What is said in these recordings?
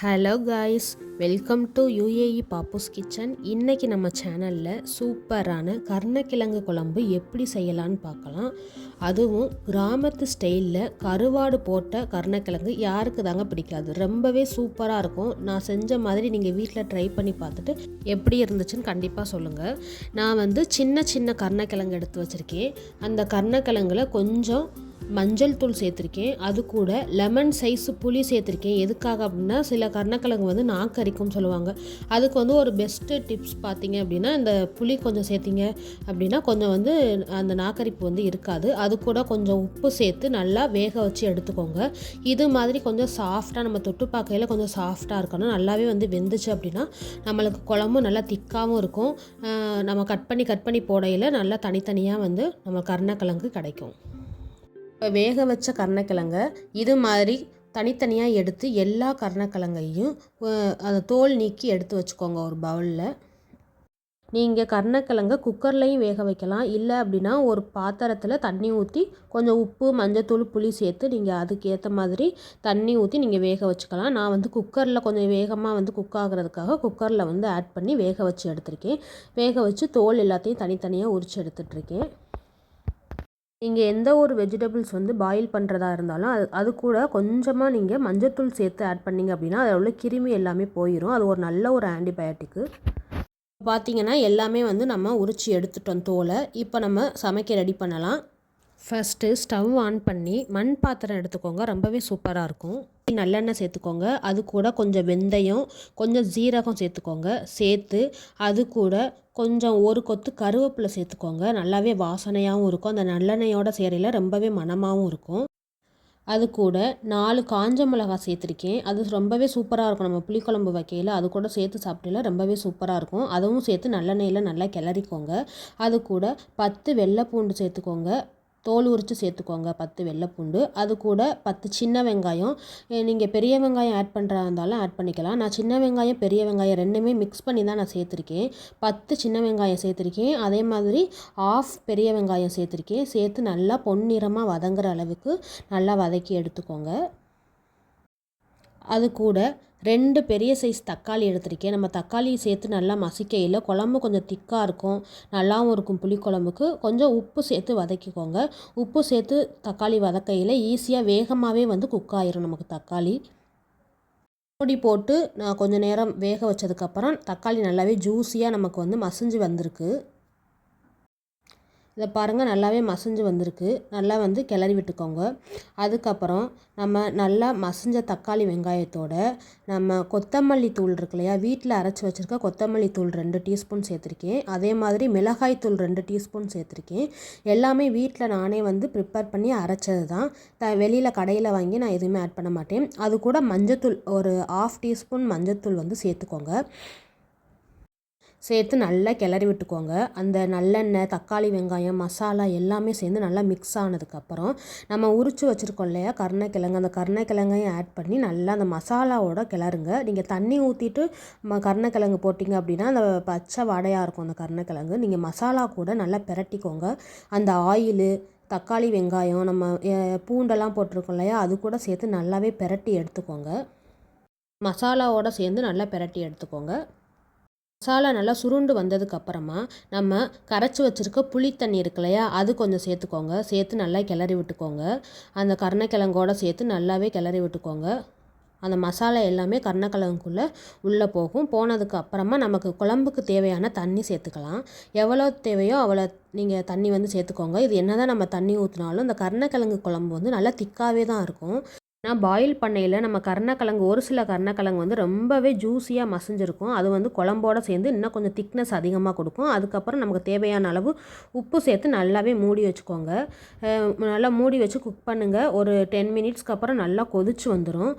Hello guys, welcome to UAE Pappu's kitchen. இன்றைக்கி நம்ம சேனலில் சூப்பரான கருணக்கிழங்கு குழம்பு எப்படி செய்யலான்னு பார்க்கலாம். அதுவும் கிராமத்து ஸ்டைலில் கருவாடு போட்ட கருணக்கிழங்கு யாருக்கு தாங்க பிடிக்காது. ரொம்பவே சூப்பராக இருக்கும். நான் செஞ்ச மாதிரி நீங்கள் வீட்டில் ட்ரை பண்ணி பார்த்துட்டு எப்படி இருந்துச்சுன்னு கண்டிப்பாக சொல்லுங்கள். நான் சின்ன சின்ன கருணக்கிழங்கு எடுத்து வச்சுருக்கேன். அந்த கருணக்கிழங்குல கொஞ்சம் மஞ்சள் தூள் சேர்த்துருக்கேன். அது கூட லெமன் சைஸு புளி சேர்த்துருக்கேன். எதுக்காக அப்படின்னா சில கருணக்கிழங்கு நாக்கரிக்கும்னு சொல்லுவாங்க. அதுக்கு ஒரு பெஸ்ட்டு டிப்ஸ் பார்த்தீங்க அப்படின்னா, இந்த புளி கொஞ்சம் சேர்த்திங்க அப்படின்னா கொஞ்சம் அந்த நாக்கரிப்பு இருக்காது. அது கூட கொஞ்சம் உப்பு சேர்த்து நல்லா வேக வச்சு எடுத்துக்கோங்க. இது மாதிரி கொஞ்சம் சாஃப்டாக நம்ம தொட்டு பார்க்கையில் கொஞ்சம் சாஃப்டாக இருக்கணும். நல்லாவே வெந்துச்சு அப்படின்னா நம்மளுக்கு குழம்பும் நல்லா திக்காகவும் இருக்கும். நம்ம கட் பண்ணி போடையில் நல்லா தனித்தனியாக நம்ம கருணக்கிழங்கு கிடைக்கும். இப்போ வேக வச்ச கருணக்கிழங்க இது மாதிரி தனித்தனியாக எடுத்து எல்லா கருணக்கிழங்கையும் அதை தோல் நீக்கி எடுத்து வச்சுக்கோங்க ஒரு பவுலில். நீங்கள் கருணக்கிழங்க குக்கர்லேயும் வேக வைக்கலாம். இல்லை அப்படின்னா ஒரு பாத்திரத்தில் தண்ணி ஊற்றி கொஞ்சம் உப்பு, மஞ்சத்தூள், புளி சேர்த்து நீங்கள் அதுக்கேற்ற மாதிரி தண்ணி ஊற்றி நீங்கள் வேக வச்சுக்கலாம். நான் குக்கரில் கொஞ்சம் வேகமாக குக் ஆகிறதுக்காக குக்கரில் ஆட் பண்ணி வேக வச்சு எடுத்திருக்கேன். வேக வச்சு தோல் எல்லாத்தையும் தனித்தனியாக உரித்து எடுத்துகிட்ருக்கேன். நீங்கள் எந்த ஒரு வெஜிடபிள்ஸ் பாயில் பண்ணுறதா இருந்தாலும் அது கூட கொஞ்சமாக நீங்கள் மஞ்சத்தூள் சேர்த்து ஆட் பண்ணிங்க அப்படின்னா அதில் உள்ள கிருமி எல்லாமே போயிடும். அது ஒரு நல்ல ஒரு ஆன்டிபயோட்டிக்கு. பார்த்திங்கன்னா எல்லாமே நம்ம உரித்து எடுத்துட்டோம் தோலை. இப்போ நம்ம சமைக்க ரெடி பண்ணலாம். ஃபஸ்ட்டு ஸ்டவ் ஆன் பண்ணி மண் பாத்திரம் எடுத்துக்கோங்க. ரொம்பவே சூப்பராக இருக்கும். நல்லெண்ணெய் சேர்த்துக்கோங்க. அது கூட கொஞ்சம் வெந்தயம், கொஞ்சம் ஜீரகம் சேர்த்துக்கோங்க. சேர்த்து அது கூட கொஞ்சம் ஒரு கொத்து கருவேப்பிலை சேர்த்துக்கோங்க. நல்லாவே வாசனையாகவும் இருக்கும். அந்த நல்லெண்ணெயோட சேரையில் ரொம்பவே மணமாகவும் இருக்கும். அது கூட 4 காஞ்ச மிளகாய் சேர்த்துருக்கேன். அது ரொம்பவே சூப்பராக இருக்கும். நம்ம புளிக்குழம்பு வைக்கையில் அது கூட சேர்த்து சாப்பிட்டல ரொம்பவே சூப்பராக இருக்கும். அதுவும் சேர்த்து நல்லெண்ணெயில் நல்லா கிளறிக்கோங்க. அது கூட 10 வெள்ளை பூண்டு சேர்த்துக்கோங்க. தோல் உரித்து சேர்த்துக்கோங்க. 10 வெள்ளைப்பூண்டு. அது கூட 10 சின்ன வெங்காயம். நீங்கள் பெரிய வெங்காயம் ஆட் பண்ணுறா இருந்தாலும் ஆட் பண்ணிக்கலாம். நான் சின்ன வெங்காயம், பெரிய வெங்காயம் ரெண்டுமே மிக்ஸ் பண்ணி தான் நான் சேர்த்துருக்கேன். 10 சின்ன வெங்காயம் சேர்த்துருக்கேன். அதே மாதிரி ஆஃப் பெரிய வெங்காயம் சேர்த்துருக்கேன். சேர்த்து நல்லா பொன்னிறமாக வதங்குற அளவுக்கு நல்லா வதக்கி எடுத்துக்கோங்க. அது கூட 2 பெரிய சைஸ் தக்காளி எடுத்திருக்கேன். நம்ம தக்காளி சேர்த்து நல்லா மசிக்கையில் குழம்பு கொஞ்சம் திக்காக இருக்கும், நல்லாவும் இருக்கும். புளிக்குழம்புக்கு கொஞ்சம் உப்பு சேர்த்து வதக்கிக்கோங்க. உப்பு சேர்த்து தக்காளி வதக்கையில் ஈஸியாக வேகமாகவே குக் ஆயிரும் நமக்கு தக்காளி. மூடி போட்டு நான் கொஞ்சம் நேரம் வேக வச்சதுக்கப்புறம் தக்காளி நல்லாவே ஜூஸியாக நமக்கு மசிஞ்சு வந்திருக்கு. இதை பாருங்கள், நல்லாவே மசிஞ்சு வந்திருக்கு. நல்லா கிளறி விட்டுக்கோங்க. அதுக்கப்புறம் நம்ம நல்லா மசிஞ்ச தக்காளி வெங்காயத்தோட நம்ம கொத்தமல்லி தூள் இருக்கு இல்லையா, வீட்டில் அரைச்சி வச்சுருக்க கொத்தமல்லி தூள் 2 டீஸ்பூன் சேர்த்துருக்கேன். அதே மாதிரி மிளகாய் தூள் 2 டீஸ்பூன் சேர்த்துருக்கேன். எல்லாமே வீட்டில் நானே ப்ரிப்பேர் பண்ணி அரைச்சது தான். வெளியில் கடையில் வாங்கி நான் எதுவுமே ஆட் பண்ண மாட்டேன். அது கூட மஞ்சத்தூள் ஒரு 1/2 டீஸ்பூன் மஞ்சத்தூள் சேர்த்துக்கோங்க. சேர்த்து நல்லா கிளறி விட்டுக்கோங்க. அந்த நல்லெண்ணெய், தக்காளி, வெங்காயம், மசாலா எல்லாமே சேர்ந்து நல்லா மிக்ஸ் ஆனதுக்கப்புறம் நம்ம உரித்து வச்சுருக்கோம் இல்லையா கருணக்கிழங்கு, அந்த கருணக்கிழங்கையும் ஆட் பண்ணி நல்லா அந்த மசாலாவோட கிளறுங்க. நீங்கள் தண்ணி ஊற்றிட்டு கருணக்கிழங்கு போட்டிங்க அப்படின்னா அந்த பச்சை வாடையாக இருக்கும் அந்த கருணக்கிழங்கு. நீங்கள் மசாலா கூட நல்லா பிரட்டிக்கோங்க. அந்த ஆயிலு, தக்காளி, வெங்காயம், நம்ம பூண்டெல்லாம் போட்டிருக்கோம் இல்லையா, அது கூட சேர்த்து நல்லாவே பிரட்டி எடுத்துக்கோங்க. மசாலாவோடு சேர்ந்து நல்லா பிரட்டி எடுத்துக்கோங்க. மசாலா நல்லா சுருண்டு வந்ததுக்கப்புறமா நம்ம கரைச்சி வச்சுருக்க புளி தண்ணி இருக்கு இல்லையா, அது கொஞ்சம் சேர்த்துக்கோங்க. சேர்த்து நல்லா கிளறி விட்டுக்கோங்க. அந்த கருணக்கிழங்கோடு சேர்த்து நல்லாவே கிளறி விட்டுக்கோங்க. அந்த மசாலா எல்லாமே கருணக்கிழங்குக்குள்ளே உள்ளே போகும். போனதுக்கு அப்புறமா நமக்கு குழம்புக்கு தேவையான தண்ணி சேர்த்துக்கலாம். எவ்வளோ தேவையோ அவ்வளோ நீங்கள் தண்ணி சேர்த்துக்கோங்க. இது என்ன தான் நம்ம தண்ணி ஊற்றினாலும் இந்த கருணக்கிழங்கு குழம்பு நல்லா திக்காகவே தான் இருக்கும். நான் பாயில் பண்ணையில் நம்ம கருணக்கிழங்கு ஒரு சில கருணக்கிழங்கு ரொம்பவே ஜூஸியாக மசிஞ்சிருக்கும். அது குழம்போடு சேர்ந்து இன்னும் கொஞ்சம் திக்னஸ் அதிகமாக கொடுக்கும். அதுக்கப்புறம் நமக்கு தேவையான அளவு உப்பு சேர்த்து நல்லாவே மூடி வச்சுக்கோங்க. நல்லா மூடி வச்சு குக் பண்ணுங்கள். ஒரு 10 மினிட்ஸ்க்கு அப்புறம் நல்லா கொதிச்சு வந்துடும்.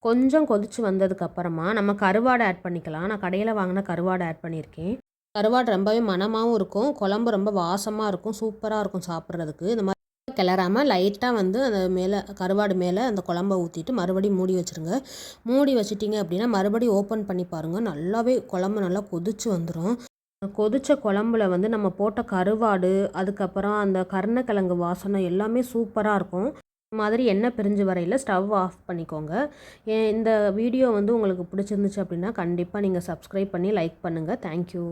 கொஞ்சம் கொதிச்சு வந்ததுக்கப்புறமா நம்ம கருவாடை ஆட் பண்ணிக்கலாம். நான் கடையில் வாங்கின கருவாடை ஆட் பண்ணியிருக்கேன். கருவாடு ரொம்பவே மணமாகவும் இருக்கும், குழம்பு ரொம்ப வாசமாக இருக்கும், சூப்பராக இருக்கும் சாப்பிட்றதுக்கு. இந்த மாதிரி கிளறாமல் லைட்டாக அந்த மேலே கருவாடு மேலே அந்த குழம்ப ஊற்றிட்டு மறுபடியும் மூடி வச்சுருங்க. மூடி வச்சிட்டிங்க அப்படின்னா மறுபடியும் ஓப்பன் பண்ணி பாருங்கள். நல்லாவே குழம்பு நல்லா கொதிச்சு வந்துடும். கொதிச்ச குழம்புல நம்ம போட்ட கருவாடு, அதுக்கப்புறம் அந்த கருணக்கிழங்கு வாசனை எல்லாமே சூப்பராக இருக்கும். மாதிரி எண்ணெய் பிரிஞ்சு வரையில் ஸ்டவ் ஆஃப் பண்ணிக்கோங்க. இந்த வீடியோ வந்து உங்களுக்கு பிடிச்சிருந்துச்சு அப்படின்னா கண்டிப்பாக நீங்கள் சப்ஸ்கிரைப் பண்ணி லைக் பண்ணுங்கள். தேங்க்யூ.